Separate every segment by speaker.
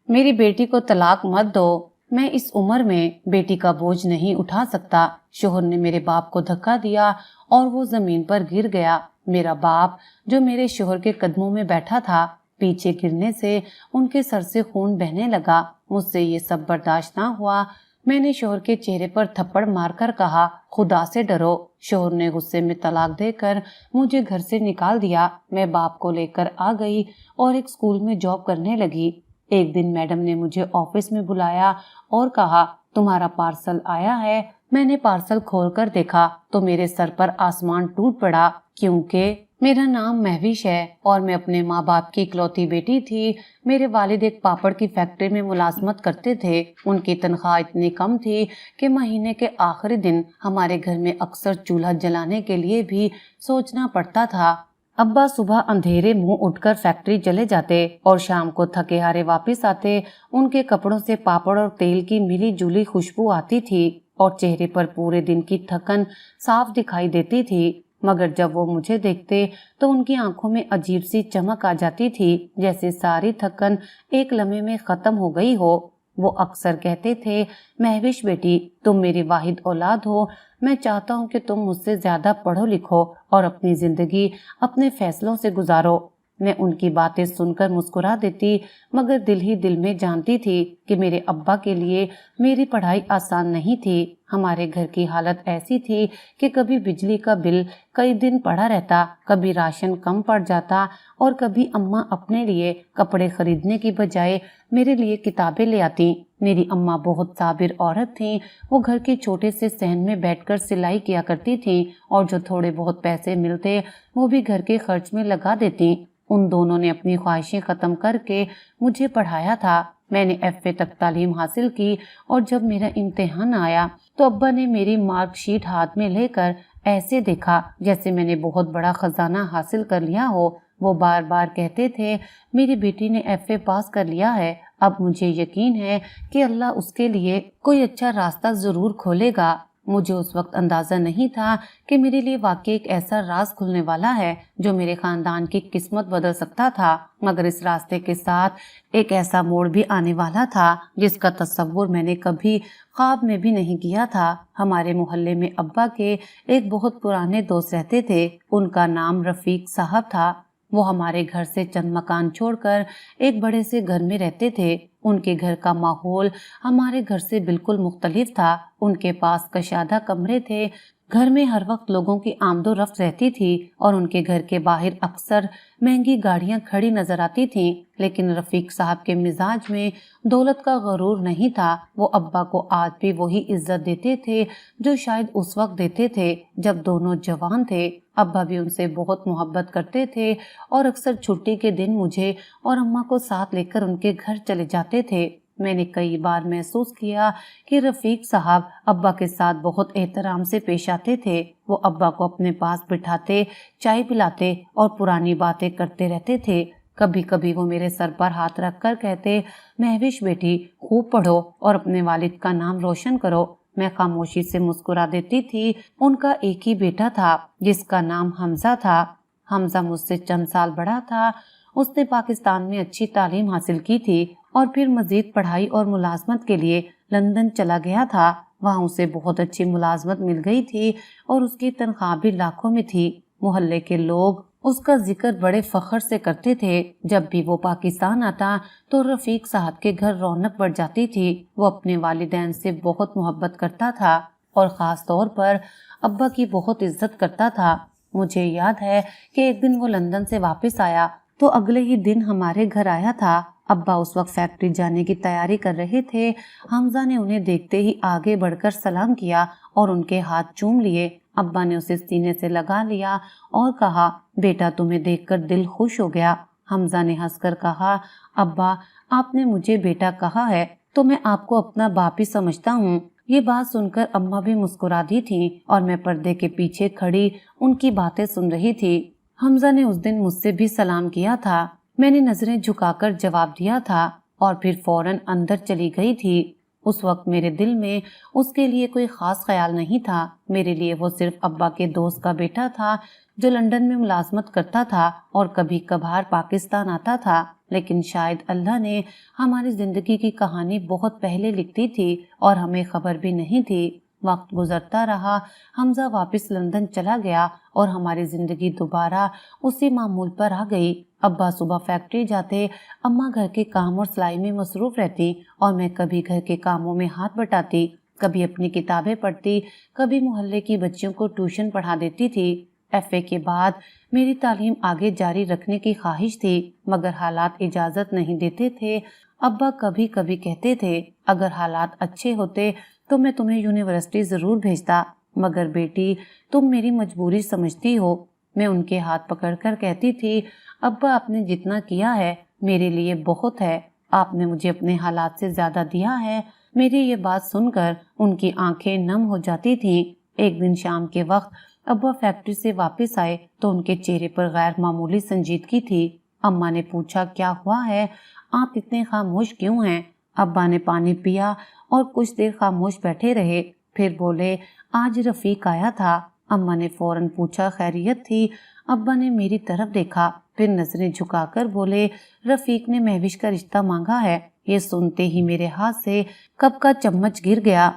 Speaker 1: میری بیٹی کو طلاق مت دو، میں اس عمر میں بیٹی کا بوجھ نہیں اٹھا سکتا۔ شوہر نے میرے باپ کو دھکا دیا اور وہ زمین پر گر گیا۔ میرا باپ جو میرے شوہر کے قدموں میں بیٹھا تھا، پیچھے گرنے سے ان کے سر سے خون بہنے لگا۔ مجھ سے یہ سب برداشت نہ ہوا۔ میں نے شوہر کے چہرے پر تھپڑ مار کر کہا، خدا سے ڈرو۔ شوہر نے غصے میں طلاق دے کر مجھے گھر سے نکال دیا۔ میں باپ کو لے کر آ گئی اور ایک اسکول میں جاب کرنے لگی۔ ایک دن میڈم نے مجھے آفس میں بلایا اور کہا، تمہارا پارسل آیا ہے۔ میں نے پارسل کھول کر دیکھا تو میرے سر پر آسمان ٹوٹ پڑا، کیونکہ میرا نام مہوش ہے اور میں اپنے ماں باپ کی اکلوتی بیٹی تھی۔ میرے والد ایک پاپڑ کی فیکٹری میں ملازمت کرتے تھے۔ ان کی تنخواہ اتنی کم تھی کہ مہینے کے آخری دن ہمارے گھر میں اکثر چولہا جلانے کے لیے بھی سوچنا پڑتا تھا۔ ابا صبح اندھیرے منہ اٹھ کر فیکٹری چلے جاتے اور شام کو تھکے ہارے واپس آتے۔ ان کے کپڑوں سے پاپڑ اور تیل کی ملی جلی خوشبو آتی تھی اور چہرے پر پورے دن کی تھکن صاف دکھائی دیتی تھی، مگر جب وہ مجھے دیکھتے تو ان کی آنکھوں میں عجیب سی چمک آ جاتی تھی، جیسے ساری تھکن ایک لمحے میں ختم ہو گئی ہو۔ وہ اکثر کہتے تھے، مہوش بیٹی، تم میری واحد اولاد ہو، میں چاہتا ہوں کہ تم مجھ سے زیادہ پڑھو لکھو اور اپنی زندگی اپنے فیصلوں سے گزارو۔ میں ان کی باتیں سن کر مسکرا دیتی، مگر دل ہی دل میں جانتی تھی کہ میرے ابا کے لیے میری پڑھائی آسان نہیں تھی۔ ہمارے گھر کی حالت ایسی تھی کہ کبھی بجلی کا بل کئی دن پڑا رہتا، کبھی راشن کم پڑ جاتا اور کبھی اماں اپنے لیے کپڑے خریدنے کی بجائے میرے لیے کتابیں لے آتی۔ میری اماں بہت صابر عورت تھیں۔ وہ گھر کے چھوٹے سے صحن میں بیٹھ کر سلائی کیا کرتی تھیں اور جو تھوڑے بہت پیسے ملتے وہ بھی گھر کے خرچ میں لگا دیتی۔ ان دونوں نے اپنی خواہشیں ختم کر کے مجھے پڑھایا تھا۔ میں نے ایف اے تک تعلیم حاصل کی اور جب میرا امتحان آیا تو ابا نے میری مارک شیٹ ہاتھ میں لے کر ایسے دیکھا جیسے میں نے بہت بڑا خزانہ حاصل کر لیا ہو۔ وہ بار بار کہتے تھے، میری بیٹی نے ایف اے پاس کر لیا ہے، اب مجھے یقین ہے کہ اللہ اس کے لیے کوئی اچھا راستہ ضرور کھولے گا۔ مجھے اس وقت اندازہ نہیں تھا کہ میرے لیے واقعی ایک ایسا راز کھلنے والا ہے جو میرے خاندان کی قسمت بدل سکتا تھا، مگر اس راستے کے ساتھ ایک ایسا موڑ بھی آنے والا تھا جس کا تصور میں نے کبھی خواب میں بھی نہیں کیا تھا۔ ہمارے محلے میں ابا کے ایک بہت پرانے دوست رہتے تھے، ان کا نام رفیق صاحب تھا۔ وہ ہمارے گھر سے چند مکان چھوڑ کر ایک بڑے سے گھر میں رہتے تھے۔ ان کے گھر کا ماحول ہمارے گھر سے بالکل مختلف تھا۔ ان کے پاس کشادہ کمرے تھے، گھر میں ہر وقت لوگوں کی آمد و رفت رہتی تھی اور ان کے گھر کے باہر اکثر مہنگی گاڑیاں کھڑی نظر آتی تھیں، لیکن رفیق صاحب کے مزاج میں دولت کا غرور نہیں تھا۔ وہ ابا کو آج بھی وہی عزت دیتے تھے جو شاید اس وقت دیتے تھے جب دونوں جوان تھے۔ ابا بھی ان سے بہت محبت کرتے تھے اور اکثر چھٹی کے دن مجھے اور اماں کو ساتھ لے کر ان کے گھر چلے جاتے تھے۔ میں نے کئی بار محسوس کیا کہ رفیق صاحب ابا کے ساتھ بہت احترام سے پیش آتے تھے۔ وہ ابا کو اپنے پاس بٹھاتے، چائے پلاتے اور پرانی باتیں کرتے رہتے تھے۔ کبھی کبھی وہ میرے سر پر ہاتھ رکھ کر کہتے، مہوش بیٹی، خوب پڑھو اور اپنے والد کا نام روشن کرو۔ میں خاموشی سے مسکرا دیتی تھی۔ ان کا ایک ہی بیٹا تھا جس کا نام حمزہ تھا۔ حمزہ مجھ سے چند سال بڑا تھا۔ اس نے پاکستان میں اچھی تعلیم حاصل کی تھی اور پھر مزید پڑھائی اور ملازمت کے لیے لندن چلا گیا تھا۔ وہاں اسے بہت اچھی ملازمت مل گئی تھی اور اس کی تنخواہ بھی لاکھوں میں تھی۔ محلے کے لوگ اس کا ذکر بڑے فخر سے کرتے تھے۔ جب بھی وہ پاکستان آتا تو رفیق صاحب کے گھر رونق بڑھ جاتی تھی۔ وہ اپنے والدین سے بہت محبت کرتا تھا اور خاص طور پر ابا کی بہت عزت کرتا تھا۔ مجھے یاد ہے کہ ایک دن وہ لندن سے واپس آیا تو اگلے ہی دن ہمارے گھر آیا تھا۔ ابا اس وقت فیکٹری جانے کی تیاری کر رہے تھے۔ حمزہ نے انہیں دیکھتے ہی آگے بڑھ کر سلام کیا اور ان کے ہاتھ چوم لیے۔ ابا نے اسے سینے سے لگا لیا اور کہا، بیٹا تمہیں دیکھ کر دل خوش ہو گیا۔ حمزہ نے ہنس کر کہا، ابا آپ نے مجھے بیٹا کہا ہے تو میں آپ کو اپنا باپ ہی سمجھتا ہوں۔ یہ بات سن کر اماں بھی مسکرا دی تھی اور میں پردے کے پیچھے کھڑی ان کی باتیں سن رہی تھی۔ حمزہ نے اس دن مجھ سے بھی سلام کیا تھا۔ میں نے نظریں جھکا کر جواب دیا تھا اور پھر فوراً اندر چلی گئی تھی۔ اس وقت میرے دل میں اس کے لیے کوئی خاص خیال نہیں تھا۔ میرے لیے وہ صرف ابا کے دوست کا بیٹا تھا جو لندن میں ملازمت کرتا تھا اور کبھی کبھار پاکستان آتا تھا، لیکن شاید اللہ نے ہماری زندگی کی کہانی بہت پہلے لکھی تھی اور ہمیں خبر بھی نہیں تھی۔ وقت گزرتا رہا، حمزہ واپس لندن چلا گیا اور ہماری زندگی دوبارہ اسی معمول پر آ گئی۔ ابا صبح فیکٹری جاتے، اماں گھر کے کام اور سلائی میں مصروف رہتی اور میں کبھی گھر کے کاموں میں ہاتھ بٹاتی، کبھی اپنی کتابیں پڑھتی، کبھی محلے کی بچیوں کو ٹیوشن پڑھا دیتی تھی۔ ایف اے کے بعد میری تعلیم آگے جاری رکھنے کی خواہش تھی، مگر حالات اجازت نہیں دیتے تھے۔ ابا کبھی کبھی کہتے تھے اگر حالات اچھے ہوتے تو میں تمہیں یونیورسٹی ضرور بھیجتا، مگر بیٹی تم میری مجبوری سمجھتی ہو۔ میں ان کے ہاتھ پکڑ کر کہتی تھی ابا آپ نے جتنا کیا ہے میرے لیے بہت ہے، آپ نے مجھے اپنے حالات سے زیادہ دیا ہے۔ میری یہ بات سن کر ان کی آنکھیں نم ہو جاتی تھیں۔ ایک دن شام کے وقت ابا فیکٹری سے واپس آئے تو ان کے چہرے پر غیر معمولی سنجیدگی تھی۔ اماں نے پوچھا کیا ہوا ہے، آپ اتنے خاموش کیوں ہیں؟ ابا نے پانی پیا اور کچھ دیر خاموش بیٹھے رہے، پھر بولے آج رفیق آیا تھا۔ اماں نے فوراً پوچھا خیریت تھی؟ ابا نے میری طرف دیکھا، پھر نظریں جھکا کر بولے رفیق نے مہوش کا رشتہ مانگا ہے۔ یہ سنتے ہی میرے ہاتھ سے کپ کا چمچ گر گیا۔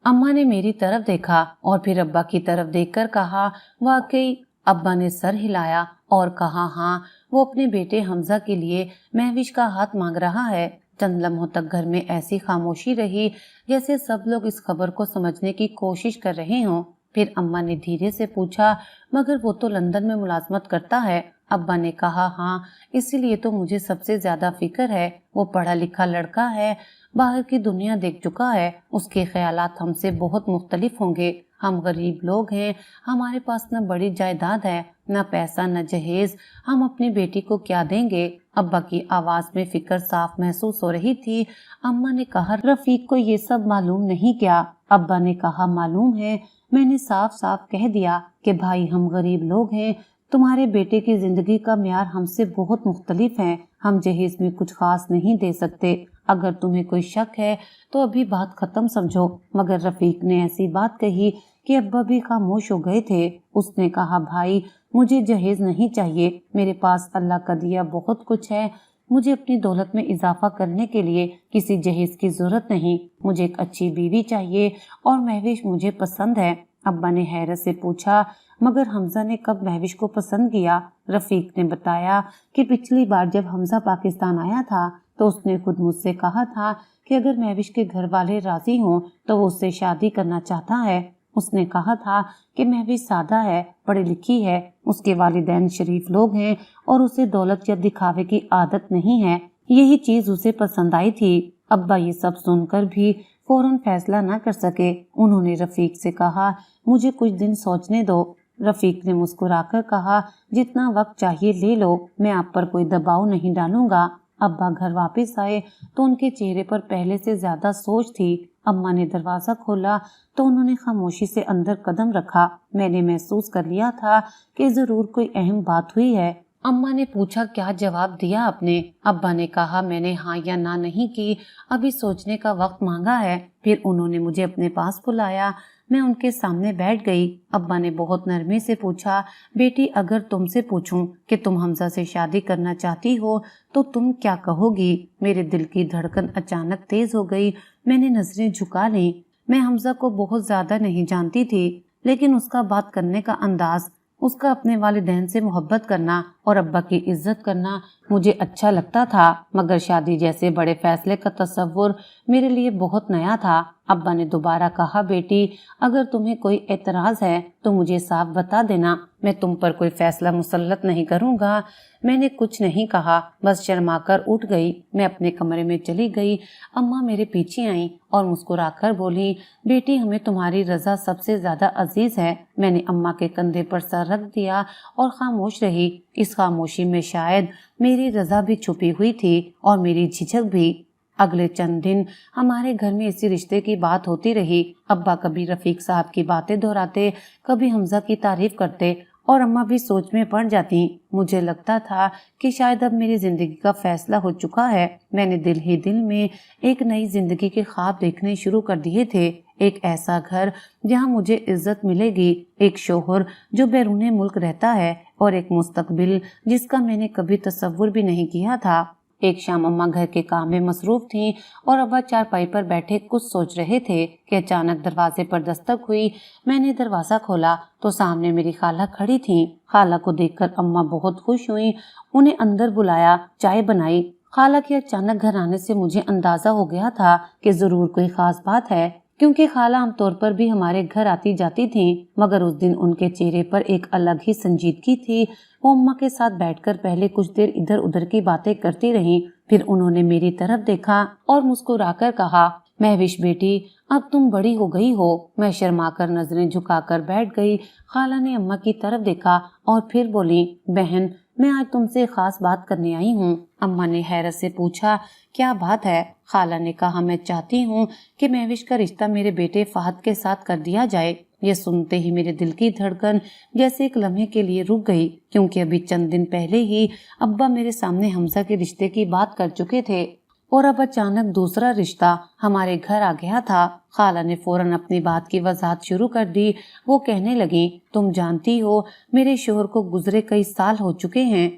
Speaker 1: اماں نے میری طرف دیکھا اور پھر ابا کی طرف دیکھ کر کہا واقعی؟ ابا نے سر ہلایا اور کہا ہاں، وہ اپنے بیٹے حمزہ کے لیے مہوش کا ہاتھ مانگ رہا ہے۔ چند لمحوں تک گھر میں ایسی خاموشی رہی جیسے سب لوگ اس خبر کو سمجھنے کی کوشش کر رہے ہوں۔ پھر اماں نے دھیرے سے پوچھا مگر وہ تو لندن میں ملازمت کرتا ہے۔ ابا نے کہا ہاں، اسی لیے تو مجھے سب سے زیادہ فکر ہے۔ وہ پڑھا لکھا لڑکا ہے، باہر کی دنیا دیکھ چکا ہے، اس کے خیالات ہم سے بہت مختلف ہوں گے۔ ہم غریب لوگ ہیں، ہمارے پاس نہ بڑی جائیداد ہے، نہ پیسہ نہ جہیز، ہم اپنی بیٹی کو کیا دیں گے؟ ابا کی آواز میں فکر صاف محسوس ہو رہی تھی۔ اماں نے کہا رفیق کو یہ سب معلوم نہیں کیا؟ ابا نے کہا معلوم ہے، میں نے صاف صاف کہہ دیا کہ بھائی ہم غریب لوگ ہیں، تمہارے بیٹے کی زندگی کا معیار ہم سے بہت مختلف ہے، ہم جہیز میں کچھ خاص نہیں دے سکتے۔ اگر تمہیں کوئی شک ہے تو ابھی بات ختم سمجھو۔ مگر رفیق نے ایسی بات کہی کہ ابا بھی خاموش ہو گئے تھے۔ اس نے کہا بھائی مجھے جہیز نہیں چاہیے، میرے پاس اللہ کا دیا بہت کچھ ہے، مجھے اپنی دولت میں اضافہ کرنے کے لیے کسی جہیز کی ضرورت نہیں، مجھے ایک اچھی بیوی چاہیے اور مہوش مجھے پسند ہے۔ ابا نے حیرت سے پوچھا مگر حمزہ نے کب مہوش کو پسند کیا؟ رفیق نے بتایا کہ پچھلی بار جب حمزہ پاکستان آیا تھا تو اس نے خود مجھ سے کہا تھا کہ اگر مہوش کے گھر والے راضی ہوں تو وہ اس سے شادی کرنا چاہتا ہے۔ اس نے کہا تھا کہ مہوش سادہ ہے، پڑھی لکھی ہے، اس کے والدین شریف لوگ ہیں اور اسے دولت یا دکھاوے کی عادت نہیں ہے، یہی چیز اسے پسند آئی تھی۔ ابا یہ سب سن کر بھی فوراً فیصلہ نہ کر سکے۔ انہوں نے رفیق سے کہا مجھے کچھ دن سوچنے دو۔ رفیق نے مسکرا کر کہا جتنا وقت چاہیے لے لو، میں آپ پر کوئی دباؤ نہیں ڈالوں گا۔ ابا گھر واپس آئے تو ان کے چہرے پر پہلے سے زیادہ سوچ تھی۔ اماں نے دروازہ کھولا تو انہوں نے خاموشی سے اندر قدم رکھا۔ میں نے محسوس کر لیا تھا کہ ضرور کوئی اہم بات ہوئی ہے۔ اماں نے پوچھا کیا جواب دیا آپ نے؟ ابا نے کہا میں نے ہاں یا نہ نہیں کی، ابھی سوچنے کا وقت مانگا ہے۔ پھر انہوں نے مجھے اپنے پاس بلایا، میں ان کے سامنے بیٹھ گئی۔ ابا نے بہت نرمی سے پوچھا بیٹی اگر تم سے پوچھوں کہ تم حمزہ سے شادی کرنا چاہتی ہو تو تم کیا کہو گی؟ میرے دل کی دھڑکن اچانک تیز ہو گئی، میں نے نظریں جھکا لیں۔ میں حمزہ کو بہت زیادہ نہیں جانتی تھی، لیکن اس کا بات کرنے کا انداز، اس کا اپنے والدین سے محبت کرنا اور ابا کی عزت کرنا مجھے اچھا لگتا تھا، مگر شادی جیسے بڑے فیصلے کا تصور میرے لیے بہت نیا تھا۔ ابا نے دوبارہ کہا بیٹی اگر تمہیں کوئی اعتراض ہے تو مجھے صاف بتا دینا، میں تم پر کوئی فیصلہ مسلط نہیں کروں گا۔ میں نے کچھ نہیں کہا، بس شرما کر اٹھ گئی۔ میں اپنے کمرے میں چلی گئی۔ اماں میرے پیچھے آئیں اور مسکرا کر بولی بیٹی ہمیں تمہاری رضا سب سے زیادہ عزیز ہے۔ میں نے اماں کے کندھے پر سر رکھ دیا اور خاموش رہی۔ اس خاموشی میں شاید میری رضا بھی چھپی ہوئی تھی اور میری جھجک بھی۔ اگلے چند دن ہمارے گھر میں اسی رشتے کی بات ہوتی رہی۔ ابا کبھی رفیق صاحب کی باتیں دہراتے، کبھی حمزہ کی تعریف کرتے اور اماں بھی سوچ میں پڑ جاتی۔ مجھے لگتا تھا کہ شاید اب میری زندگی کا فیصلہ ہو چکا ہے۔ میں نے دل ہی دل میں ایک نئی زندگی کے خواب دیکھنے شروع کر دیے تھے، ایک ایسا گھر جہاں مجھے عزت ملے گی، ایک شوہر جو بیرون ملک رہتا ہے اور ایک مستقبل جس کا میں نے کبھی تصور بھی نہیں کیا تھا۔ ایک شام اماں گھر کے کام میں مصروف تھیں اور ابا چارپائی پر بیٹھے کچھ سوچ رہے تھے کہ اچانک دروازے پر دستک ہوئی۔ میں نے دروازہ کھولا تو سامنے میری خالہ کھڑی تھیں۔ خالہ کو دیکھ کر اماں بہت خوش ہوئیں، انہیں اندر بلایا، چائے بنائی۔ خالہ کے اچانک گھر آنے سے مجھے اندازہ ہو گیا تھا کہ ضرور کوئی خاص بات ہے، کیونکہ خالہ عام طور پر بھی ہمارے گھر آتی جاتی تھیں، مگر اس دن ان کے چہرے پر ایک الگ ہی سنجیدگی تھی۔ وہ اماں کے ساتھ بیٹھ کر پہلے کچھ دیر ادھر ادھر کی باتیں کرتی رہیں، پھر انہوں نے میری طرف دیکھا اور مسکرا کر کہا، مہوش بیٹی، اب تم بڑی ہو گئی ہو۔ میں شرما کر نظریں جھکا کر بیٹھ گئی۔ خالہ نے اماں کی طرف دیکھا اور پھر بولی، بہن، میں آج تم سے خاص بات کرنے آئی ہوں۔ اماں نے حیرت سے پوچھا، کیا بات ہے؟ خالہ نے کہا، میں چاہتی ہوں کہ مہوش کا رشتہ میرے بیٹے فہد کے ساتھ کر دیا جائے۔ یہ سنتے ہی میرے دل کی دھڑکن جیسے ایک لمحے کے لیے رک گئی، کیونکہ ابھی چند دن پہلے ہی ابا میرے سامنے حمزہ کے رشتے کی بات کر چکے تھے اور اب اچانک دوسرا رشتہ ہمارے گھر آ گیا تھا۔ خالہ نے فوراً اپنی بات کی وضاحت شروع کر دی۔ وہ کہنے لگیں، تم جانتی ہو میرے شوہر کو گزرے کئی سال ہو چکے ہیں،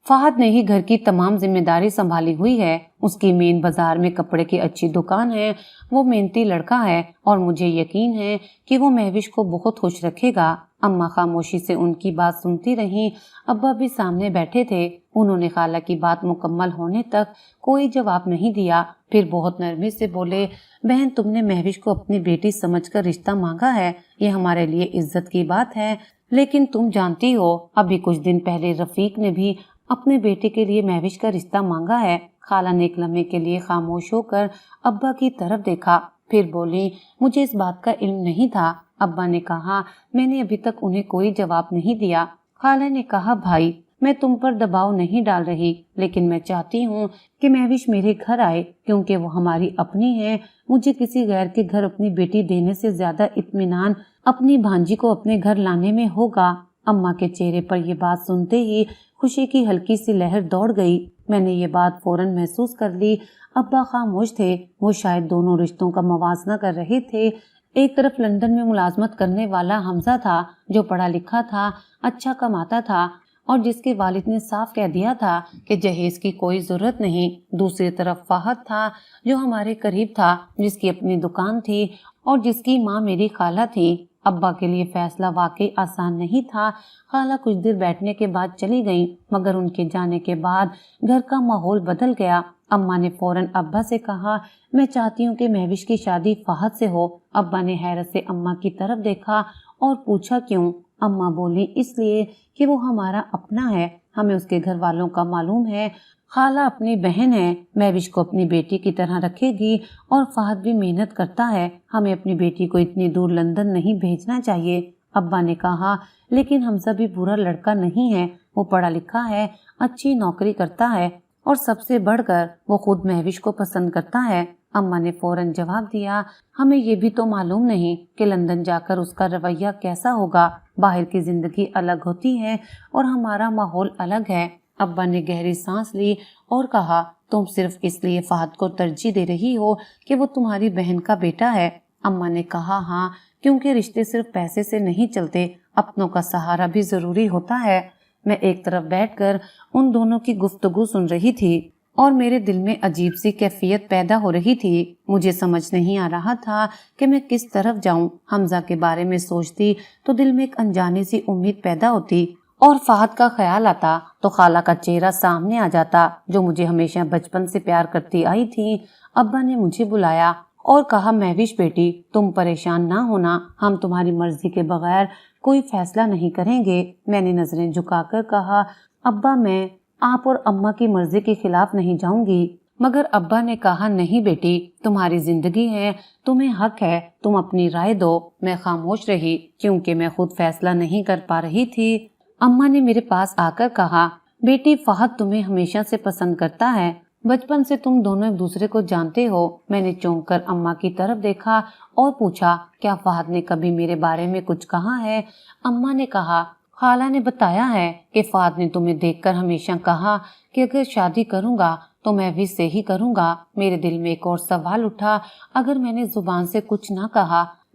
Speaker 1: فہد نے ہی گھر کی تمام ذمہ داری سنبھالی ہوئی ہے۔ اس کی مین بازار میں کپڑے کی اچھی دکان ہے، وہ محنتی لڑکا ہے اور مجھے یقین ہے کہ وہ مہوش کو بہت خوش رکھے گا۔ اماں خاموشی سے ان کی بات سنتی رہیں۔ ابا بھی سامنے بیٹھے تھے، انہوں نے خالہ کی بات مکمل ہونے تک کوئی جواب نہیں دیا، پھر بہت نرمی سے بولے، بہن، تم نے مہوش کو اپنی بیٹی سمجھ کر رشتہ مانگا ہے، یہ ہمارے لیے عزت کی بات ہے، لیکن تم جانتی ہو ابھی کچھ دن پہلے رفیق نے بھی اپنے بیٹے کے لیے مہوش کا رشتہ مانگا ہے۔ خالہ نے ایک لمحے کے لیے خاموش ہو کر ابا کی طرف دیکھا، پھر بولی، مجھے اس بات کا علم نہیں تھا۔ ابا نے کہا، میں نے ابھی تک انہیں کوئی جواب نہیں دیا۔ خالہ نے کہا، بھائی، میں تم پر دباؤ نہیں ڈال رہی، لیکن میں چاہتی ہوں کہ مہوش میرے گھر آئے، کیونکہ وہ ہماری اپنی ہے۔ مجھے کسی غیر کے گھر اپنی بیٹی دینے سے زیادہ اطمینان اپنی بھانجی کو اپنے گھر لانے میں ہوگا۔ اماں کے چہرے پر یہ بات سنتے ہی خوشی کی ہلکی سی لہر دوڑ گئی۔ میں نے یہ بات فوراً محسوس کر لی۔ ابا خاموش تھے، وہ شاید دونوں رشتوں کا موازنہ کر رہے تھے۔ ایک طرف لندن میں ملازمت کرنے والا حمزہ تھا، جو پڑھا لکھا تھا، اچھا کماتا تھا اور جس کے والد نے صاف کہہ دیا تھا کہ جہیز کی کوئی ضرورت نہیں۔ دوسری طرف فہد تھا، جو ہمارے قریب تھا، جس کی اپنی دکان تھی اور جس کی ماں میری خالہ تھی۔ ابا کے لیے فیصلہ واقعی آسان نہیں تھا۔ خالہ کچھ دیر بیٹھنے کے بعد چلی گئیں، مگر ان کے جانے کے بعد گھر کا ماحول بدل گیا۔ اماں نے فوراً ابا سے کہا، میں چاہتی ہوں کہ مہوش کی شادی فہد سے ہو۔ ابا نے حیرت سے اماں کی طرف دیکھا اور پوچھا، کیوں؟ اماں بولی، اس لیے کہ وہ ہمارا اپنا ہے، ہمیں اس کے گھر والوں کا معلوم ہے۔ خالہ اپنی بہن ہے، مہوش کو اپنی بیٹی کی طرح رکھے گی اور فہد بھی محنت کرتا ہے، ہمیں اپنی بیٹی کو اتنی دور لندن نہیں بھیجنا چاہیے۔ ابا نے کہا، لیکن حمزہ بھی برا لڑکا نہیں ہے، وہ پڑھا لکھا ہے، اچھی نوکری کرتا ہے اور سب سے بڑھ کر وہ خود مہوش کو پسند کرتا ہے۔ اماں نے فوراً جواب دیا، ہمیں یہ بھی تو معلوم نہیں کہ لندن جا کر اس کا رویہ کیسا ہوگا، باہر کی زندگی الگ ہوتی ہے اور ہمارا ماحول الگ ہے۔ ابا نے گہری سانس لی اور کہا، تم صرف اس لیے فہد کو ترجیح دے رہی ہو کہ وہ تمہاری بہن کا بیٹا ہے؟ اماں نے کہا، ہاں، کیونکہ رشتے صرف پیسے سے نہیں چلتے، اپنوں کا سہارا بھی ضروری ہوتا ہے۔ میں ایک طرف بیٹھ کر ان دونوں کی گفتگو سن رہی تھی اور میرے دل میں عجیب سی کیفیت پیدا ہو رہی تھی۔ مجھے سمجھ نہیں آ رہا تھا کہ میں کس طرف جاؤں۔ حمزہ کے بارے میں سوچتی تو دل میں ایک انجانی سی امید پیدا ہوتی اور فہد کا خیال آتا تو خالہ کا چہرہ سامنے آ جاتا، جو مجھے ہمیشہ بچپن سے پیار کرتی آئی تھی۔ ابا نے مجھے بلایا اور کہا، مہوش بیٹی، تم پریشان نہ ہونا، ہم تمہاری مرضی کے بغیر کوئی فیصلہ نہیں کریں گے۔ میں نے نظریں جھکا کر کہا، ابا، میں آپ اور اماں کی مرضی کے خلاف نہیں جاؤں گی۔ مگر ابا نے کہا، نہیں بیٹی، تمہاری زندگی ہے، تمہیں حق ہے، تم اپنی رائے دو۔ میں خاموش رہی کیونکہ میں خود فیصلہ نہیں کر پا رہی تھی۔ اماں نے میرے پاس آ کر کہا، بیٹی، فہد تمہیں ہمیشہ سے پسند کرتا ہے، بچپن سے تم دونوں ایک دوسرے کو جانتے ہو۔ میں نے چونک کر اماں کی طرف دیکھا اور پوچھا، کیا فہد نے کبھی میرے بارے میں کچھ کہا ہے؟ اماں نے کہا، خالہ نے بتایا ہے کہ فہد نے تمہیں دیکھ کر ہمیشہ کہا کہ اگر شادی کروں گا تو میں بھی سے ہی کروں گا۔ میرے دل میں ایک اور سوال اٹھا، اگر میں نے زبان سے کچھ نہ کہا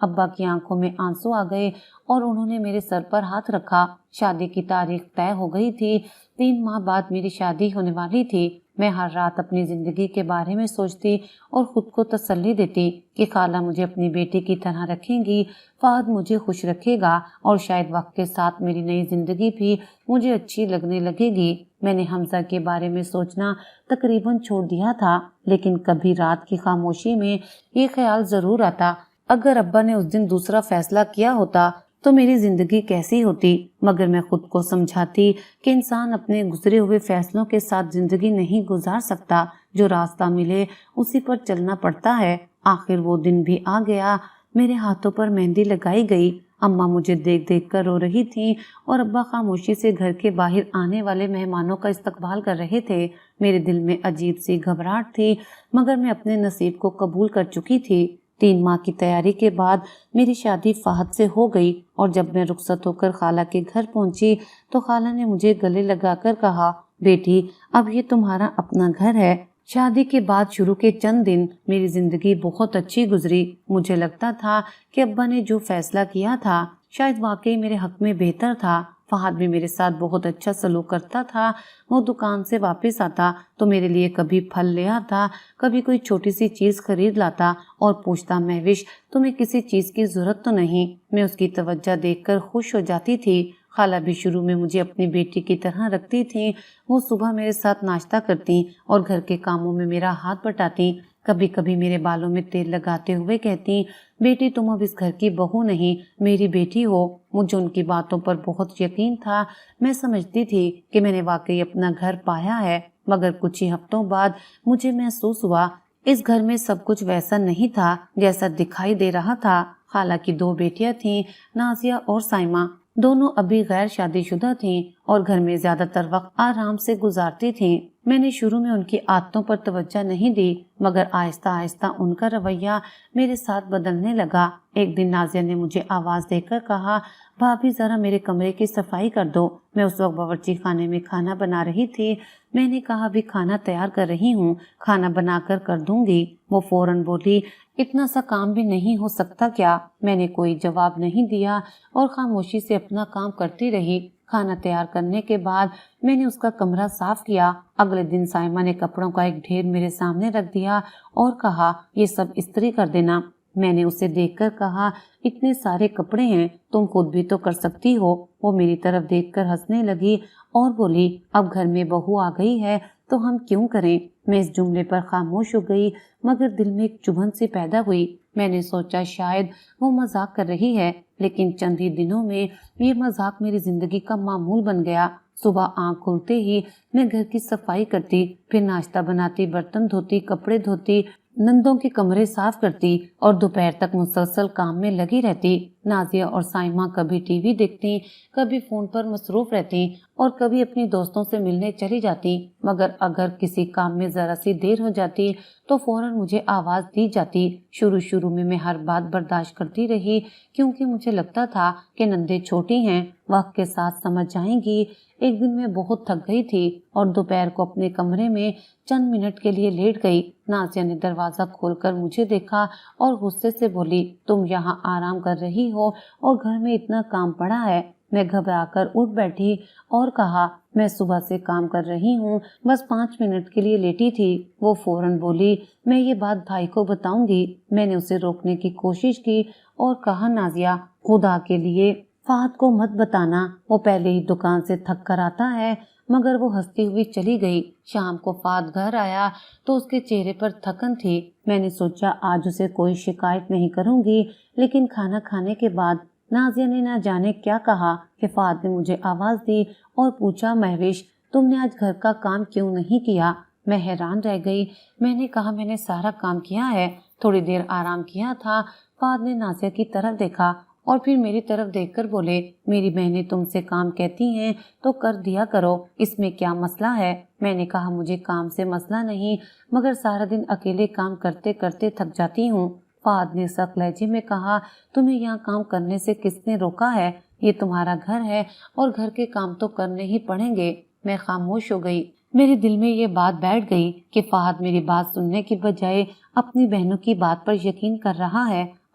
Speaker 1: ابا کی آنکھوں میں آنسو آ گئے اور انہوں نے میرے سر پر ہاتھ رکھا۔ شادی کی تاریخ طے ہو گئی تھی، 3 ماہ بعد میری شادی ہونے والی تھی۔ میں ہر رات اپنی زندگی کے بارے میں سوچتی اور خود کو تسلی دیتی کہ خالہ مجھے اپنی بیٹی کی طرح رکھیں گی، فہد مجھے خوش رکھے گا اور شاید وقت کے ساتھ میری نئی زندگی بھی مجھے اچھی لگنے لگے گی۔ میں نے حمزہ کے بارے میں سوچنا تقریباً چھوڑ دیا تھا، لیکن کبھی رات کی خاموشی میں یہ خیال ضرور آتا، اگر ابا نے اس دن دوسرا فیصلہ کیا ہوتا تو میری زندگی کیسی ہوتی۔ مگر میں خود کو سمجھاتی کہ انسان اپنے گزرے ہوئے فیصلوں کے ساتھ زندگی نہیں گزار سکتا، جو راستہ ملے اسی پر چلنا پڑتا ہے۔ آخر وہ دن بھی آ گیا، میرے ہاتھوں پر مہندی لگائی گئی۔ اماں مجھے دیکھ دیکھ کر رو رہی تھیں اور ابا خاموشی سے گھر کے باہر آنے والے مہمانوں کا استقبال کر رہے تھے۔ میرے دل میں عجیب سی گھبراہٹ تھی، مگر میں اپنے نصیب کو قبول کر چکی تھی۔ 3 ماہ کی تیاری کے بعد میری شادی فہد سے ہو گئی اور جب میں رخصت ہو کر خالہ کے گھر پہنچی تو خالہ نے مجھے گلے لگا کر کہا، بیٹی اب یہ تمہارا اپنا گھر ہے۔ شادی کے بعد شروع کے چند دن میری زندگی بہت اچھی گزری۔ مجھے لگتا تھا کہ ابا نے جو فیصلہ کیا تھا شاید واقعی میرے حق میں بہتر تھا۔ فہد بھی میرے ساتھ بہت اچھا سلوک کرتا تھا۔ وہ دکان سے واپس آتا تو میرے لیے کبھی پھل لے آتا، کبھی کوئی چھوٹی سی چیز خرید لاتا اور پوچھتا، مہوش تمہیں کسی چیز کی ضرورت تو نہیں؟ میں اس کی توجہ دیکھ کر خوش ہو جاتی تھی۔ خالہ بھی شروع میں مجھے اپنی بیٹی کی طرح رکھتی تھیں۔ وہ صبح میرے ساتھ ناشتہ کرتی اور گھر کے کاموں میں میرا ہاتھ بٹاتی، کبھی کبھی میرے بالوں میں تیل لگاتے ہوئے کہتی، بیٹی تم اب اس گھر کی بہو نہیں، میری بیٹی ہو۔ مجھے ان کی باتوں پر بہت یقین تھا۔ میں سمجھتی تھی کہ میں نے واقعی اپنا گھر پایا ہے، مگر کچھ ہی ہفتوں بعد مجھے محسوس ہوا اس گھر میں سب کچھ ویسا نہیں تھا جیسا دکھائی دے رہا تھا۔ خالہ کی 2 بیٹیاں تھیں، نازیہ اور سائمہ۔ دونوں ابھی غیر شادی شدہ تھیں اور گھر میں زیادہ تر وقت آرام سے گزارتی تھیں۔ میں نے شروع میں ان کی عادتوں پر توجہ نہیں دی، مگر آہستہ آہستہ ان کا رویہ میرے ساتھ بدلنے لگا۔ ایک دن نازیہ نے مجھے آواز دے کر کہا، بھابھی ذرا میرے کمرے کی صفائی کر دو۔ میں اس وقت باورچی خانے میں کھانا بنا رہی تھی۔ میں نے کہا، ابھی کھانا تیار کر رہی ہوں، کھانا بنا کر دوں گی۔ وہ فوراً بولی، اتنا سا کام بھی نہیں ہو سکتا کیا؟ میں نے کوئی جواب نہیں دیا اور خاموشی سے اپنا کام کرتی رہی۔ کھانا تیار کرنے کے بعد میں نے اس کا کمرہ صاف کیا۔ اگلے دن سائمہ نے کپڑوں کا ایک ڈھیر میرے سامنے رکھ دیا اور کہا، یہ سب استری کر دینا۔ میں نے اسے دیکھ کر کہا، اتنے سارے کپڑے ہیں، تم خود بھی تو کر سکتی ہو۔ وہ میری طرف دیکھ کر ہنسنے لگی اور بولی، اب گھر میں بہو آ گئی ہے تو ہم کیوں کریں؟ میں اس جملے پر خاموش ہو گئی، مگر دل میں ایک چبھن سی پیدا ہوئی۔ میں نے سوچا شاید وہ مذاق کر رہی ہے، لیکن چند ہی دنوں میں یہ مذاق میری زندگی کا معمول بن گیا۔ صبح آنکھ کھلتے ہی میں گھر کی صفائی کرتی، پھر ناشتہ بناتی، برتن دھوتی، کپڑے دھوتی، نندوں کے کمرے صاف کرتی اور دوپہر تک مسلسل کام میں لگی رہتی۔ نازیہ اور سائمہ کبھی ٹی وی دیکھتی، کبھی فون پر مصروف رہتی اور کبھی اپنی دوستوں سے ملنے چلی جاتی، مگر اگر کسی کام میں ذرا سی دیر ہو جاتی تو فوراً مجھے آواز دی جاتی۔ شروع میں ہر بات برداشت کرتی رہی، کیونکہ مجھے لگتا تھا کہ نندیں چھوٹی ہیں، وقت کے ساتھ سمجھ جائیں گی۔ ایک دن میں بہت تھک گئی تھی اور دوپہر کو اپنے کمرے میں چند منٹ کے لیے لیٹ گئی۔ نازیہ نے دروازہ کھول کر مجھے دیکھا اور غصے سے بولی، تم یہاں آرام کر رہی ہو اور گھر میں اتنا کام پڑا ہے؟ میں گھبرا کر اٹھ بیٹھی اور کہا، میں صبح سے کام کر رہی ہوں، بس 5 منٹ کے لیے لیٹی تھی۔ وہ فوراً بولی، میں یہ بات بھائی کو بتاؤں گی۔ میں نے اسے روکنے کی کوشش کی اور کہا، نازیہ خدا کے لیے فہد کو مت بتانا، وہ پہلے ہی دکان سے تھک کر آتا ہے۔ مگر وہ ہنستی ہوئی چلی گئی۔ شام کو فہد گھر آیا تو اس کے چہرے پر تھکن تھی۔ میں نے سوچا آج اسے کوئی شکایت نہیں کروں گی، لیکن کھانا کھانے کے بعد نازیہ نے نہ جانے کیا کہا کہ فہد نے مجھے آواز دی اور پوچھا، مہوش تم نے آج گھر کا کام کیوں نہیں کیا؟ میں حیران رہ گئی۔ میں نے کہا، میں نے سارا کام کیا ہے، تھوڑی دیر آرام کیا تھا۔ فہد نے نازیہ کی طرف دیکھا اور پھر میری طرف دیکھ کر بولے، میری بہنیں تم سے کام کہتی ہیں تو کر دیا کرو، اس میں کیا مسئلہ ہے؟ میں نے کہا، مجھے کام سے مسئلہ نہیں، مگر سارا دن اکیلے کام کرتے کرتے تھک جاتی ہوں۔ فہد نے سخت لہجے میں کہا، تمہیں یہاں کام کرنے سے کس نے روکا ہے؟ یہ تمہارا گھر ہے اور گھر کے کام تو کرنے ہی پڑیں گے۔ میں خاموش ہو گئی۔ میرے دل میں یہ بات بیٹھ گئی کہ فہد میری بات سننے کی بجائے اپنی بہنوں کی بات پر یقین کر رہا ہے۔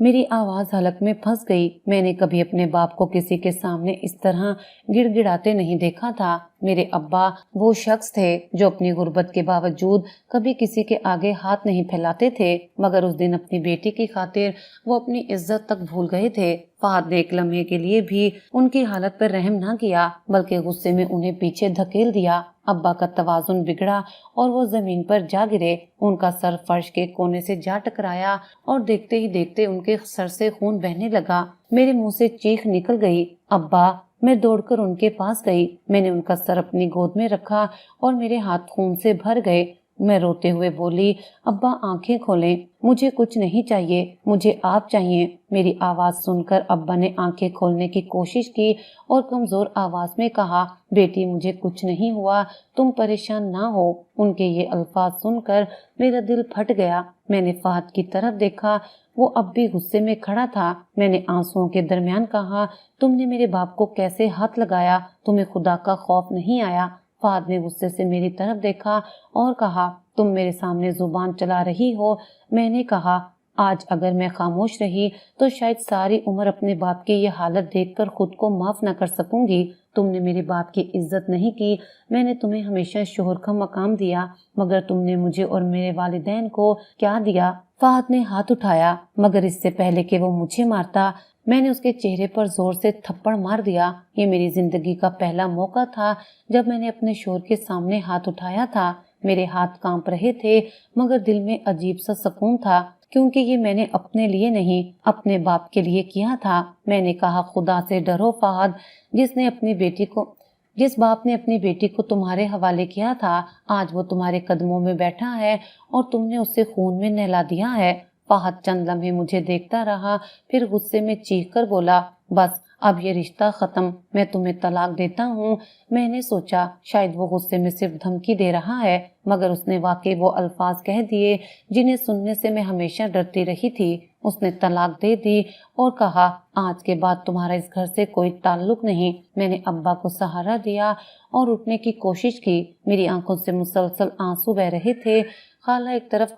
Speaker 1: میری آواز حلق میں پھنس گئی۔ میں نے کبھی اپنے باپ کو کسی کے سامنے اس طرح گڑ گڑاتے نہیں دیکھا تھا۔ میرے ابا وہ شخص تھے جو اپنی غربت کے باوجود کبھی کسی کے آگے ہاتھ نہیں پھیلاتے تھے، مگر اس دن اپنی بیٹی کی خاطر وہ اپنی عزت تک بھول گئے تھے۔ فہد نے ایک لمحے کے لیے بھی ان کی حالت پر رحم نہ کیا، بلکہ غصے میں انہیں پیچھے دھکیل دیا۔ ابا کا توازن بگڑا اور وہ زمین پر جا گرے۔ ان کا سر فرش کے کونے سے جا ٹکرایا اور دیکھتے ہی دیکھتے ان کے سر سے خون بہنے لگا۔ میرے منہ سے چیخ نکل گئی، ابا! میں دوڑ کر ان کے پاس گئی۔ میں نے ان کا سر اپنی گود میں رکھا اور میرے ہاتھ خون سے بھر گئے۔ میں روتے ہوئے بولی، ابا آنکھیں کھولیں، مجھے کچھ نہیں چاہیے، مجھے آپ چاہیے۔ میری آواز سن کر ابا نے آنکھیں کھولنے کی کوشش کی اور کمزور آواز میں کہا، بیٹی مجھے کچھ نہیں ہوا، تم پریشان نہ ہو۔ ان کے یہ الفاظ سن کر میرا دل پھٹ گیا۔ میں نے فہد کی طرف دیکھا، وہ اب بھی غصے میں کھڑا تھا۔ میں نے آنسوؤں کے درمیان کہا، تم نے میرے باپ کو کیسے ہاتھ لگایا؟ تمہیں خدا کا خوف نہیں آیا؟ فہد نے غصے سے میری طرف دیکھا اور کہا، تم میرے سامنے زبان چلا رہی ہو۔ میں نے کہا، آج اگر میں خاموش رہی تو شاید ساری عمر اپنے باپ کی یہ حالت دیکھ کر خود کو معاف نہ کر سکوں گی۔ تم نے میرے باپ کی عزت نہیں کی، میں نے تمہیں ہمیشہ شوہر کا مقام دیا، مگر تم نے مجھے اور میرے والدین کو کیا دیا؟ فہد نے ہاتھ اٹھایا، مگر اس سے پہلے کہ وہ مجھے مارتا، میں نے اس کے چہرے پر زور سے تھپڑ مار دیا۔ یہ میری زندگی کا پہلا موقع تھا جب میں نے اپنے شوہر کے سامنے ہاتھ اٹھایا تھا۔ میرے ہاتھ کانپ رہے تھے، مگر دل میں عجیب سا سکون تھا، کیونکہ یہ میں نے اپنے لیے نہیں، اپنے باپ کے لیے کیا تھا۔ میں نے کہا، خدا سے ڈرو فہد، جس باپ نے اپنی بیٹی کو تمہارے حوالے کیا تھا، آج وہ تمہارے قدموں میں بیٹھا ہے اور تم نے اسے خون میں نہلا دیا ہے۔ فہد چند لمحے مجھے دیکھتا رہا، پھر غصے میں چیخ کر بولا، بس اب یہ رشتہ ختم، میں تمہیں طلاق دیتا ہوں۔ میں نے سوچا شاید وہ غصے میں صرف دھمکی دے رہا ہے، مگر اس نے واقعی وہ الفاظ کہہ دیے جنہیں سننے سے میں ہمیشہ ڈرتی رہی تھی۔ اس نے طلاق دے دی اور کہا، آج کے بعد تمہارا اس گھر سے کوئی تعلق نہیں۔ میں نے ابا کو سہارا دیا اور اٹھنے کی کوشش کی۔ میری آنکھوں سے مسلسل آنسو بہہ رہے تھے۔ خالہ ایک طرف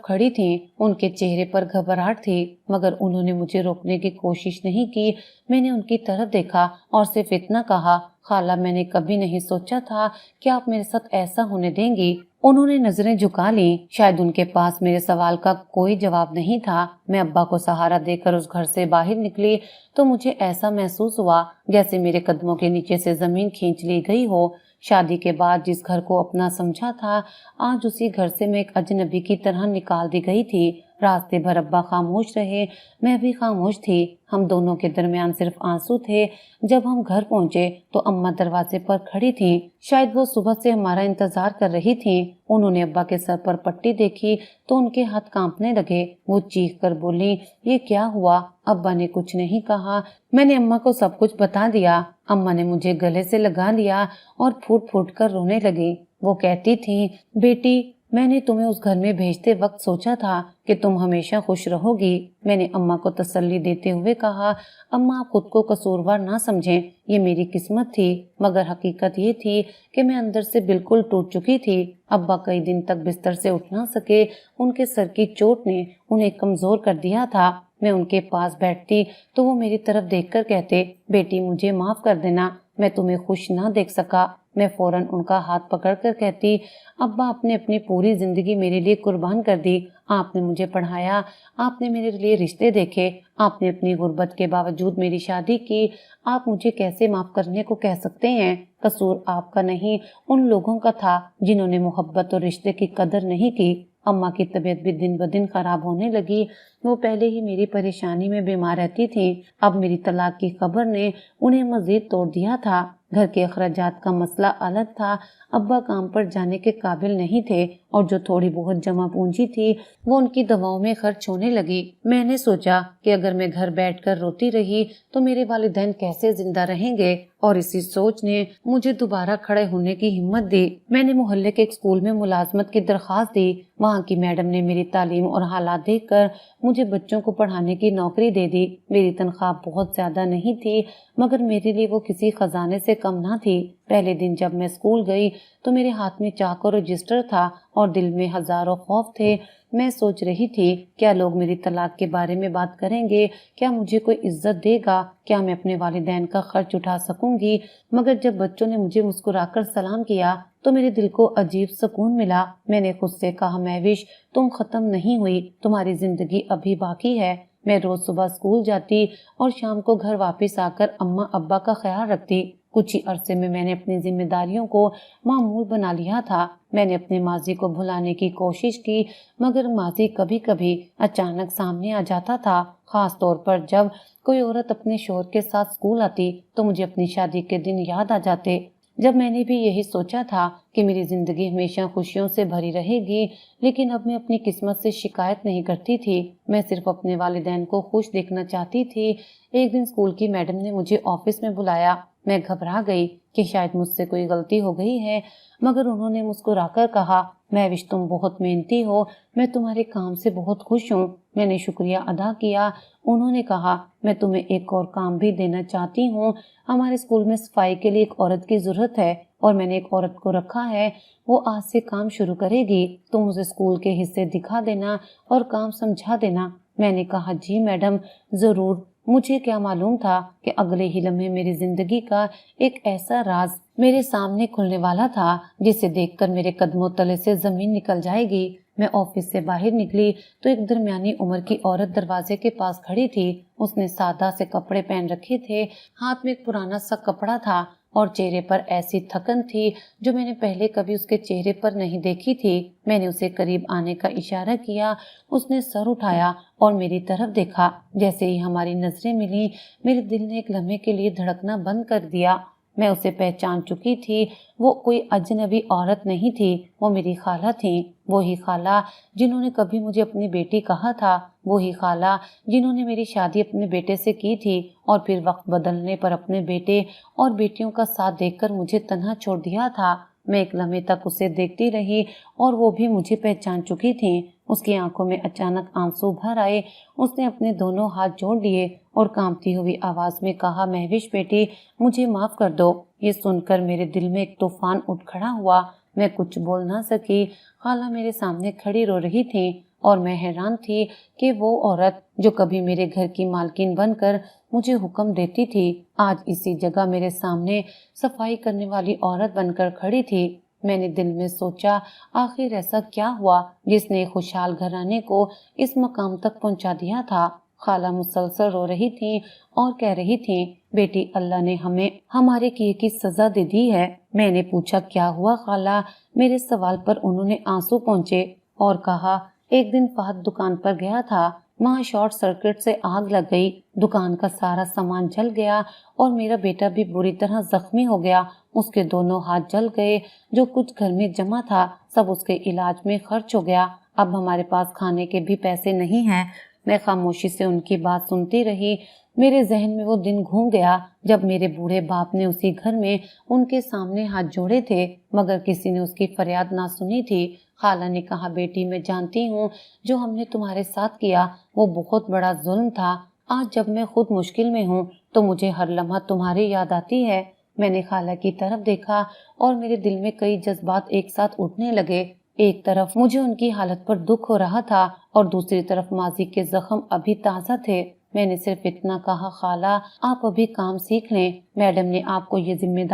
Speaker 1: کھڑی تھیں، ان کے چہرے پر گھبراہٹ تھی، مگر انہوں نے مجھے روکنے کی کوشش نہیں کی۔ میں نے ان کی طرف دیکھا اور صرف اتنا کہا، خالہ میں نے کبھی نہیں سوچا تھا کہ آپ میرے ساتھ ایسا ہونے دیں گی۔ انہوں نے نظریں جھکا لیں، شاید ان کے پاس میرے سوال کا کوئی جواب نہیں تھا۔ میں ابا کو سہارا دے کر اس گھر سے باہر نکلی تو مجھے ایسا محسوس ہوا جیسے میرے قدموں کے نیچے سے زمین کھینچ لی گئی ہو۔ شادی کے بعد جس گھر کو اپنا سمجھا تھا، آج اسی گھر سے میں ایک اجنبی کی طرح نکال دی گئی تھی۔ راستے بھر ابا خاموش رہے، میں بھی خاموش تھی۔ ہم دونوں کے درمیان صرف آنسو تھے۔ جب ہم گھر پہنچے تو اماں دروازے پر کھڑی تھیں، شاید وہ صبح سے ہمارا انتظار کر رہی تھیں۔ انہوں نے ابا کے سر پر پٹی دیکھی تو ان کے ہاتھ کانپنے لگے۔ وہ چیخ کر بولی، یہ کیا ہوا؟ ابا نے کچھ نہیں کہا۔ میں نے اماں کو سب کچھ بتا دیا۔ اماں نے مجھے گلے سے لگا لیا اور پھوٹ پھوٹ کر رونے لگی۔ وہ کہتی تھیں، بیٹی میں نے تمہیں اس گھر میں بھیجتے وقت سوچا تھا کہ تم ہمیشہ خوش رہو گی۔ میں نے اماں کو تسلی دیتے ہوئے کہا، اماں آپ خود کو قصوروار نہ سمجھیں، یہ میری قسمت تھی، مگر حقیقت یہ تھی کہ میں اندر سے بالکل ٹوٹ چکی تھی۔ ابا کئی دن تک بستر سے اٹھ نہ سکے، ان کے سر کی چوٹ نے انہیں کمزور کر دیا تھا۔ میں ان کے پاس بیٹھتی تو وہ میری طرف دیکھ کر کہتے، بیٹی مجھے معاف کر دینا، میں تمہیں خوش نہ دیکھ سکا۔ میں فوراً ان کا ہاتھ پکڑ کر کہتی، ابا آپ نے اپنی پوری زندگی میرے لیے قربان کر دی، آپ نے مجھے پڑھایا، آپ نے میرے لیے رشتے دیکھے، آپ نے اپنی غربت کے باوجود میری شادی کی، آپ مجھے کیسے معاف کرنے کو کہہ سکتے ہیں؟ قصور آپ کا نہیں، ان لوگوں کا تھا جنہوں نے محبت اور رشتے کی قدر نہیں کی۔ اماں کی طبیعت بھی دن بدن خراب ہونے لگی۔ وہ پہلے ہی میری پریشانی میں بیمار رہتی تھیں، اب میری طلاق کی خبر نے انہیں مزید توڑ دیا تھا۔ گھر کے اخراجات کا مسئلہ الگ تھا، ابا کام پر جانے کے قابل نہیں تھے اور جو تھوڑی بہت جمع پونجی تھی وہ ان کی دواؤں میں خرچ ہونے لگی۔ میں نے سوچا کہ اگر میں گھر بیٹھ کر روتی رہی تو میرے والدین کیسے زندہ رہیں گے، اور اسی سوچ نے مجھے دوبارہ کھڑے ہونے کی ہمت دی۔ میں نے محلے کے ایک اسکول میں ملازمت کی درخواست دی۔ وہاں کی میڈم نے میری تعلیم اور حالات دیکھ کر مجھے بچوں کو پڑھانے کی نوکری دے دی۔ میری تنخواہ بہت زیادہ نہیں تھی، مگر میرے لیے وہ کسی خزانے سے کم نہ تھی۔ پہلے دن جب میں اسکول گئی تو میرے ہاتھ میں چاک اور رجسٹر تھا اور دل میں ہزاروں خوف تھے۔ میں سوچ رہی تھی کیا لوگ میری طلاق کے بارے میں بات کریں گے، کیا مجھے کوئی عزت دے گا، کیا میں اپنے والدین کا خرچ اٹھا سکوں گی۔ مگر جب بچوں نے مجھے مسکرا کر سلام کیا تو میرے دل کو عجیب سکون ملا۔ میں نے خود سے کہا مہوش تم ختم نہیں ہوئی، تمہاری زندگی ابھی باقی ہے۔ میں روز صبح اسکول جاتی اور شام کو گھر واپس آ کر اماں ابا کا خیال رکھتی۔ کچھ ہی عرصے میں نے اپنی ذمہ داریوں کو معمول بنا لیا تھا۔ میں نے اپنے ماضی کو بھلانے کی کوشش کی مگر ماضی کبھی کبھی اچانک سامنے آ جاتا تھا، خاص طور پر جب کوئی عورت اپنے شوہر کے ساتھ اسکول آتی تو مجھے اپنی شادی کے دن یاد آ جاتے جب میں نے بھی یہی سوچا تھا کہ میری زندگی ہمیشہ خوشیوں سے بھری رہے گی، لیکن اب میں اپنی قسمت سے شکایت نہیں کرتی تھی، میں صرف اپنے والدین کو خوش دیکھنا چاہتی تھی۔ ایک دن اسکول کی میڈم نے مجھے آفس میں بلایا۔ میں گھبرا گئی کہ شاید مجھ سے کوئی غلطی ہو گئی ہے، مگر انہوں نے مسکرا کر کہا مہوش تم بہت محنتی ہو، میں تمہارے کام سے بہت خوش ہوں۔ میں نے شکریہ ادا کیا۔ انہوں نے کہا میں تمہیں ایک اور کام بھی دینا چاہتی ہوں، ہمارے اسکول میں صفائی کے لیے ایک عورت کی ضرورت ہے اور میں نے ایک عورت کو رکھا ہے، وہ آج سے کام شروع کرے گی، تم اسے اسکول کے حصے دکھا دینا اور کام سمجھا دینا۔ میں نے کہا جی میڈم ضرور۔ مجھے کیا معلوم تھا کہ اگلے ہی لمحے میری زندگی کا ایک ایسا راز میرے سامنے کھلنے والا تھا جسے دیکھ کر میرے قدموں تلے سے زمین نکل جائے گی۔ میں آفس سے باہر نکلی تو ایک درمیانی عمر کی عورت دروازے کے پاس کھڑی تھی۔ اس نے سادہ سے کپڑے پہن رکھے تھے، ہاتھ میں ایک پرانا سا کپڑا تھا اور چہرے پر ایسی تھکن تھی جو میں نے پہلے کبھی اس کے چہرے پر نہیں دیکھی تھی۔ میں نے اسے قریب آنے کا اشارہ کیا، اس نے سر اٹھایا اور میری طرف دیکھا۔ جیسے ہی ہماری نظریں ملی میرے دل نے ایک لمحے کے لیے دھڑکنا بند کر دیا۔ میں اسے پہچان چکی تھی، وہ کوئی اجنبی عورت نہیں تھی، وہ میری خالہ تھیں، وہی خالہ جنہوں نے کبھی مجھے اپنی بیٹی کہا تھا، وہی خالہ جنہوں نے میری شادی اپنے بیٹے سے کی تھی اور پھر وقت بدلنے پر اپنے بیٹے اور بیٹیوں کا ساتھ دیکھ کر مجھے تنہا چھوڑ دیا تھا۔ میں ایک لمحے تک اسے دیکھتی رہی اور وہ بھی مجھے پہچان چکی تھیں۔ اس کی آنکھوں میں اچانک آنسو بھر آئے، اس نے اپنے دونوں ہاتھ جوڑ لیے اور کانپتی ہوئی آواز میں کہا مہوش بیٹی مجھے معاف کر دو۔ یہ سن کر میرے دل میں ایک طوفان اٹھ کھڑا ہوا، میں کچھ بول نہ سکی۔ خالہ میرے سامنے کھڑی رو رہی تھی اور میں حیران تھی کہ وہ عورت جو کبھی میرے گھر کی مالکن بن کر مجھے حکم دیتی تھی آج اسی جگہ میرے سامنے صفائی کرنے والی عورت بن کر کھڑی تھی۔ میں نے دل میں سوچا آخر ایسا کیا ہوا جس نے خوشحال گھرانے کو اس مقام تک پہنچا دیا تھا۔ خالہ مسلسل رو رہی تھیں اور کہہ رہی تھیں بیٹی اللہ نے ہمیں ہمارے کیے کی سزا دے دی ہے۔ میں نے پوچھا کیا ہوا خالہ؟ میرے سوال پر انہوں نے آنسو پہنچے اور کہا ایک دن فہد دکان پر گیا تھا، وہاں شارٹ سرکٹ سے آگ لگ گئی، دکان کا سارا سامان جل گیا اور میرا بیٹا بھی بری طرح زخمی ہو گیا، اس کے دونوں ہاتھ جل گئے، جو کچھ گھر میں جمع تھا سب اس کے علاج میں خرچ ہو گیا، اب ہمارے پاس کھانے کے بھی پیسے نہیں ہیں۔ میں خاموشی سے ان کی بات سنتی رہی۔ میرے ذہن میں وہ دن گھوم گیا جب میرے بوڑھے باپ نے اسی گھر میں ان کے سامنے ہاتھ جوڑے تھے مگر کسی نے اس کی فریاد نہ سنی تھی۔ خالہ نے کہا بیٹی میں جانتی ہوں جو ہم نے تمہارے ساتھ کیا وہ بہت بڑا ظلم تھا، آج جب میں خود مشکل میں ہوں تو مجھے ہر لمحہ تمہاری یاد آتی ہے۔ میں نے خالہ کی طرف دیکھا اور میرے دل میں کئی جذبات ایک ساتھ اٹھنے لگے، ایک طرف مجھے ان کی حالت پر دکھ ہو رہا تھا اور دوسری طرف ماضی کے زخم ابھی تازہ تھے۔ میں نے صرف اتنا کہا خالہ آپ ابھی کام سیکھ لیں، میڈم نے آپ کو یہ ذمہ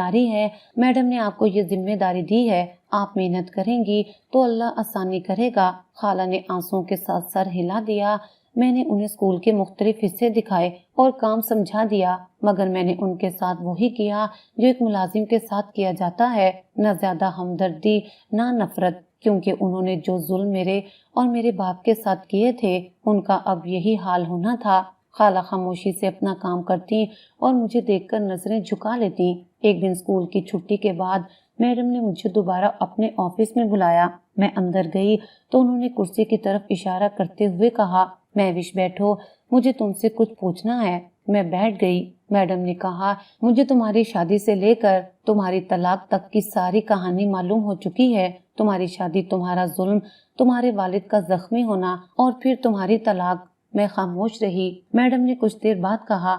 Speaker 1: داری دی ہے، آپ محنت کریں گی تو اللہ آسانی کرے گا۔ خالہ نے آنسوؤں کے ساتھ سر ہلا دیا۔ میں نے انہیں اسکول کے مختلف حصے دکھائے اور کام سمجھا دیا مگر میں نے ان کے ساتھ وہی کیا جو ایک ملازم کے ساتھ کیا جاتا ہے، نہ زیادہ ہمدردی نہ نفرت، کیونکہ انہوں نے جو ظلم میرے اور میرے باپ کے ساتھ کیے تھے ان کا اب یہی حال ہونا تھا۔ خالہ خاموشی سے اپنا کام کرتی اور مجھے دیکھ کر نظریں جھکا لیتی۔ ایک دن اسکول کی چھٹی کے بعد میڈم نے مجھے دوبارہ اپنے آفس میں بلایا۔ میں اندر گئی تو انہوں نے کرسی کی طرف اشارہ کرتے ہوئے کہا مہوش بیٹھو، مجھے تم سے کچھ پوچھنا ہے۔ میں بیٹھ گئی۔ میڈم نے کہا مجھے تمہاری شادی سے لے کر تمہاری طلاق تک کی ساری کہانی معلوم ہو چکی ہے، تمہاری شادی، تمہارا ظلم، تمہارے والد کا زخمی ہونا اور پھر تمہاری طلاق۔ میں خاموش رہی۔ میڈم نے کچھ دیر بعد کہا